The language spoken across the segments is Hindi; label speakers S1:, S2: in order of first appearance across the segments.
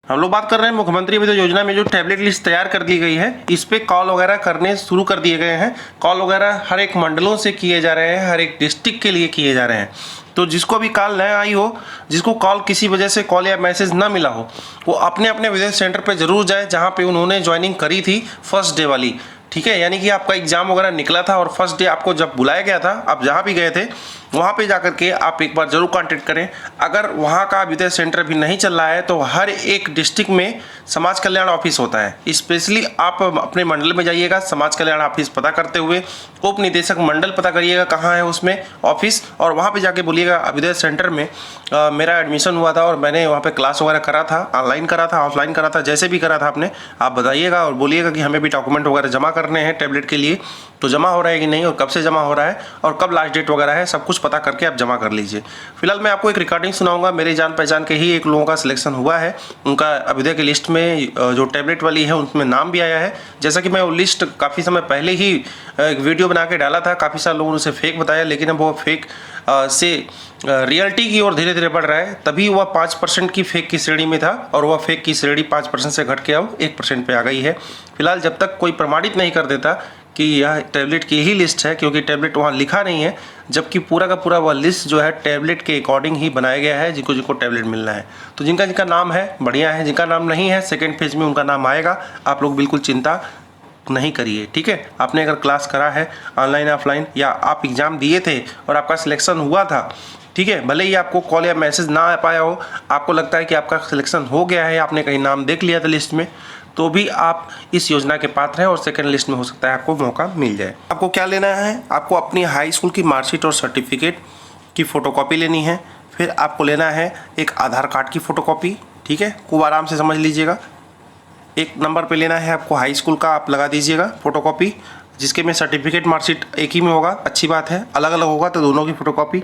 S1: हम लोग बात कर रहे हैं मुख्यमंत्री अभ्युदय योजना में जो टैबलेट लिस्ट तैयार कर दी गई है, इस पे कॉल वगैरह करने शुरू कर दिए गए हैं। कॉल वगैरह हर एक मंडलों से किए जा रहे हैं, हर एक डिस्ट्रिक्ट के लिए किए जा रहे हैं। तो जिसको अभी कॉल न आई हो, जिसको कॉल किसी वजह से कॉल या मैसेज ना मिला हो, वो अपने अपने विदेश सेंटर पे जरूर जाए जहाँ पे उन्होंने ज्वाइनिंग करी थी फर्स्ट डे वाली। ठीक है, यानी कि आपका एग्जाम वगैरह निकला था और फर्स्ट डे आपको जब बुलाया गया था, आप जहाँ भी गए थे वहाँ पे जाकर के आप एक बार जरूर कांटेक्ट करें। अगर वहाँ का विदेश सेंटर भी नहीं चल रहा है तो हर एक डिस्ट्रिक्ट में समाज कल्याण ऑफिस होता है। स्पेशली आप अपने मंडल में जाइएगा, समाज कल्याण ऑफिस पता करते हुए उप निदेशक मंडल पता करिएगा कहाँ है उसमें ऑफिस, और वहाँ पे जाके बोलिएगा विदेश सेंटर में मेरा एडमिशन हुआ था और मैंने वहाँ पे क्लास वगैरह करा था, ऑनलाइन करा था, ऑफलाइन करा था, जैसे भी करा था आपने, आप बताइएगा और बोलिएगा कि हमें भी डॉक्यूमेंट वगैरह जमा करने हैं टैबलेट के लिए। तो जमा हो रहा है कि नहीं और कब से जमा हो रहा है और कब लास्ट डेट वगैरह है, सब कुछ पता करके आप जमा कर लीजिए। फिलहाल मैं आपको एक रिकॉर्डिंग सुनाऊंगा। मेरे जान पहचान के ही एक लोगों का सिलेक्शन हुआ है, उनका अभ्युदय की लिस्ट में जो टैबलेट वाली है उसमें नाम भी आया है। जैसा कि मैं वो लिस्ट काफ़ी समय पहले ही एक वीडियो बना के डाला था, काफ़ी सारे लोगों ने उसे फेक बताया, लेकिन अब वो फेक से रियलिटी की ओर धीरे धीरे बढ़ रहा है। तभी वह 5% की फेक की श्रेणी में था और वह फेक की श्रेणी 5% से घट के अब 1% पे आ गई है। फिलहाल जब तक कोई प्रमाणित नहीं कर देता कि यह टैबलेट की ही लिस्ट है, क्योंकि टैबलेट वहाँ लिखा नहीं है, जबकि पूरा का पूरा वह लिस्ट जो है टैबलेट के अकॉर्डिंग ही बनाया गया है जिनको जिनको टैबलेट मिलना है। तो जिनका जिनका नाम है बढ़िया है, जिनका नाम नहीं है सेकेंड फेज में उनका नाम आएगा। आप लोग बिल्कुल चिंता नहीं करिए, ठीक है। आपने अगर क्लास करा है ऑनलाइन ऑफलाइन या आप एग्ज़ाम दिए थे और आपका सिलेक्शन हुआ था, ठीक है, भले ही आपको कॉल या मैसेज ना आ पाया हो, आपको लगता है कि आपका सिलेक्शन हो गया है, आपने कहीं नाम देख लिया था लिस्ट में, तो भी आप इस योजना के पात्र हैं और सेकंड लिस्ट में हो सकता है आपको मौका मिल जाए। आपको क्या लेना है, आपको अपनी हाई स्कूल की मार्कशीट और सर्टिफिकेट की फ़ोटोकॉपी लेनी है। फिर आपको लेना है एक आधार कार्ड की फ़ोटोकॉपी, ठीक है, खूब आराम से समझ लीजिएगा। एक नंबर पे लेना है आपको हाई स्कूल का, आप लगा दीजिएगा फ़ोटोकॉपी, जिसके में सर्टिफिकेट मार्कशीट एक ही में होगा, अच्छी बात है। अलग अलग होगा तो दोनों की फ़ोटोकॉपी।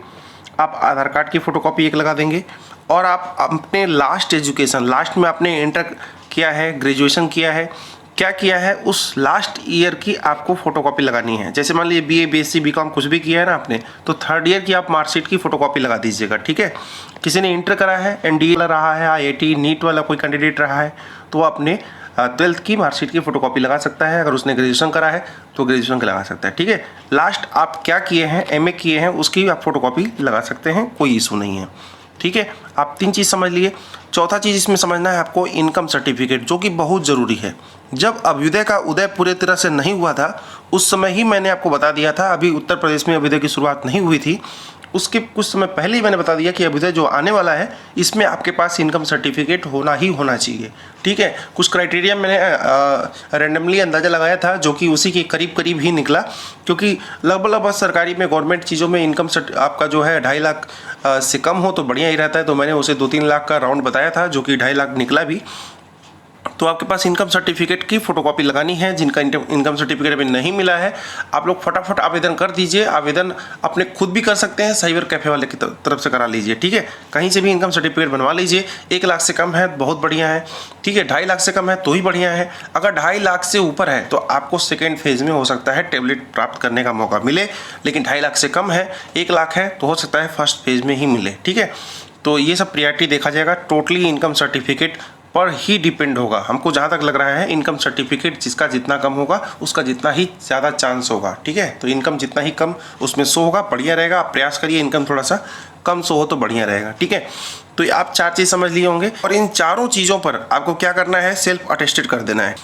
S1: आप आधार कार्ड की फ़ोटोकॉपी एक लगा देंगे और आप अपने लास्ट एजुकेशन, लास्ट में आपने इंटर किया है, ग्रेजुएशन किया है, क्या किया है, उस लास्ट ईयर की आपको फ़ोटोकॉपी लगानी है। जैसे मान लीजिए बीए, बीएससी, बीकॉम कुछ भी किया है ना आपने, तो थर्ड ईयर की आप मार्कशीट की फ़ोटोकॉपी लगा दीजिएगा, ठीक है। किसी ने इंटर करा है, एनडीए रहा है, आईआईटी, नीट वाला कोई कैंडिडेट रहा है, तो वो अपने 12th की मार्कशीट की फ़ोटोकॉपी लगा सकता है। अगर उसने ग्रेजुएशन करा है तो ग्रेजुएशन की लगा सकता है, ठीक है। लास्ट आप क्या किए हैं, एमए किए हैं, उसकी आप फ़ोटोकॉपी लगा सकते हैं, कोई इशू नहीं है, ठीक है। आप 3 चीज़ समझ लिए। चौथा चीज़ इसमें समझना है आपको इनकम सर्टिफिकेट, जो कि बहुत ज़रूरी है। जब अभ्युदय का उदय पूरे तरह से नहीं हुआ था उस समय ही मैंने आपको बता दिया था, अभी उत्तर प्रदेश में अभ्युदय की शुरुआत नहीं हुई थी, उसके कुछ समय पहले ही मैंने बता दिया कि अभ्युदय जो आने वाला है इसमें आपके पास इनकम सर्टिफिकेट होना ही होना चाहिए, ठीक है। कुछ क्राइटेरिया मैंने रैंडमली अंदाज़ा लगाया था जो कि उसी के करीब करीब ही निकला, क्योंकि लगभग सरकारी में गवर्नमेंट चीज़ों में इनकम आपका जो है 2.5 लाख से कम हो तो बढ़िया ही रहता है। तो मैंने उसे 2-3 लाख का राउंड बताया था, जो कि 2.5 लाख निकला भी। तो आपके पास इनकम सर्टिफिकेट की फ़ोटोकॉपी लगानी है। जिनका इनकम सर्टिफिकेट अभी नहीं मिला है, आप लोग फटाफट आवेदन कर दीजिए। आवेदन अपने खुद भी कर सकते हैं, साइबर कैफ़े वाले की तरफ से करा लीजिए, ठीक है। कहीं से भी इनकम सर्टिफिकेट बनवा लीजिए। 1 लाख से कम है बहुत बढ़िया है, ठीक है। 2.5 लाख से कम है तो ही बढ़िया है। अगर 2.5 लाख से ऊपर है तो आपको सेकेंड फेज़ में हो सकता है टैबलेट प्राप्त करने का मौका मिले, लेकिन 2.5 लाख से कम है, 1 लाख है तो हो सकता है फर्स्ट फेज़ में ही मिले, ठीक है। तो ये सब प्रायोरिटी देखा जाएगा, टोटली इनकम सर्टिफिकेट पर ही डिपेंड होगा। हमको जहाँ तक लग रहा है इनकम सर्टिफिकेट जिसका जितना कम होगा उसका जितना ही ज़्यादा चांस होगा, ठीक है। तो इनकम जितना ही कम उसमें शो होगा बढ़िया रहेगा। आप प्रयास करिए इनकम थोड़ा सा कम शो हो तो बढ़िया रहेगा, ठीक है। तो आप 4 चीज़ समझ लिए होंगे और इन चारों चीज़ों पर आपको क्या करना है, सेल्फ अटेस्टेड कर देना है।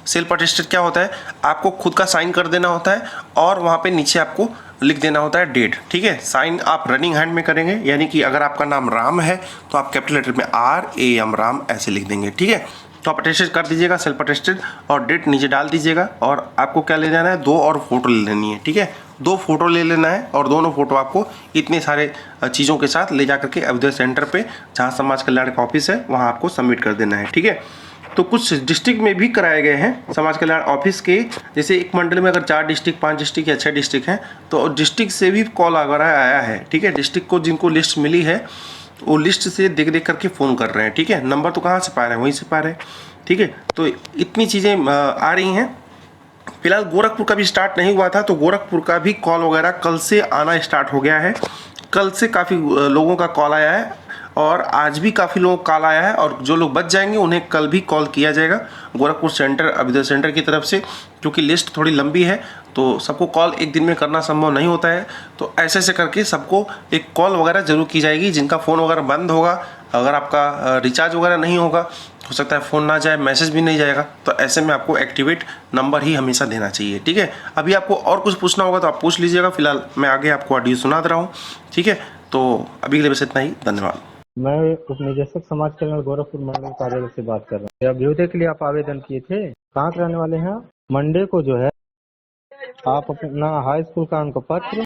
S1: सेल्फ अटेस्टेड क्या होता है, आपको खुद का साइन कर देना होता है और वहाँ पे नीचे आपको लिख देना होता है डेट, ठीक है। साइन आप रनिंग हैंड में करेंगे, यानी कि अगर आपका नाम राम है तो आप कैपिटल लेटर में RAM राम ऐसे लिख देंगे, ठीक है। तो आप अटेस्टेड कर दीजिएगा, सेल्फ अटेस्टेड, और डेट नीचे डाल दीजिएगा। और आपको क्या ले जाना है, 2 और फोटो ले लेनी है, ठीक है। 2 फोटो ले लेना है और दोनों फोटो आपको इतने सारे चीज़ों के साथ ले जा करके अभ्युदय सेंटर पे जहाँ समाज कल्याण का ऑफिस है वहाँ आपको सबमिट कर देना है, ठीक है। तो कुछ डिस्ट्रिक्ट में भी कराए गए हैं समाज कल्याण ऑफिस के, जैसे एक मंडल में अगर 4 डिस्ट्रिक्ट, 5 डिस्ट्रिक्ट या 6 डिस्ट्रिक्ट हैं तो डिस्ट्रिक्ट से भी कॉल वगैरह आया है, ठीक है। डिस्ट्रिक्ट को जिनको लिस्ट मिली है वो लिस्ट से देख देख करके फ़ोन कर रहे हैं, ठीक है। नंबर तो कहाँ से पा रहे हैं, वहीं से पा रहे हैं, ठीक है। तो इतनी चीज़ें आ रही हैं। फिलहाल गोरखपुर का भी स्टार्ट नहीं हुआ था, तो गोरखपुर का भी कॉल वगैरह कल से आना स्टार्ट हो गया है। कल से काफ़ी लोगों का कॉल आया है और आज भी काफ़ी लोगों को कॉल आया है, और जो लोग बच जाएंगे उन्हें कल भी कॉल किया जाएगा गोरखपुर सेंटर अभ्युदय सेंटर की तरफ से, क्योंकि लिस्ट थोड़ी लंबी है तो सबको कॉल एक दिन में करना संभव नहीं होता है। तो ऐसे ऐसे करके सबको एक कॉल वगैरह जरूर की जाएगी। जिनका फ़ोन वगैरह बंद होगा, अगर आपका रिचार्ज वगैरह नहीं होगा, हो सकता है फ़ोन ना जाए, मैसेज भी नहीं जाएगा, तो ऐसे में आपको एक्टिवेट नंबर ही हमेशा देना चाहिए। ठीक है, अभी आपको और कुछ पूछना होगा तो आप पूछ लीजिएगा, फिलहाल मैं आगे आपको ऑडियो सुना दे रहा हूँ। ठीक है, तो अभी के लिए बस इतना ही, धन्यवाद।
S2: मैं उपनिदेशक समाज कल्याण गोरखपुर मंडल कार्यालय से बात कर रहा हूँ। अभ्युदय के लिए आप आवेदन किए थे, कहाँ के रहने वाले हैं आप? मंडे को जो है आप अपना हाई स्कूल का अंक पत्र,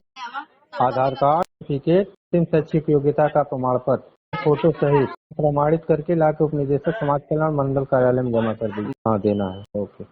S2: आधार कार्ड, सर्टिफिकेट, शैक्षिक योग्यता का प्रमाण पत्र, फोटो सहित प्रमाणित करके लाके उपनिदेशक समाज कल्याण मंडल कार्यालय में जमा कर दीजिए। हाँ, देना है। ओके।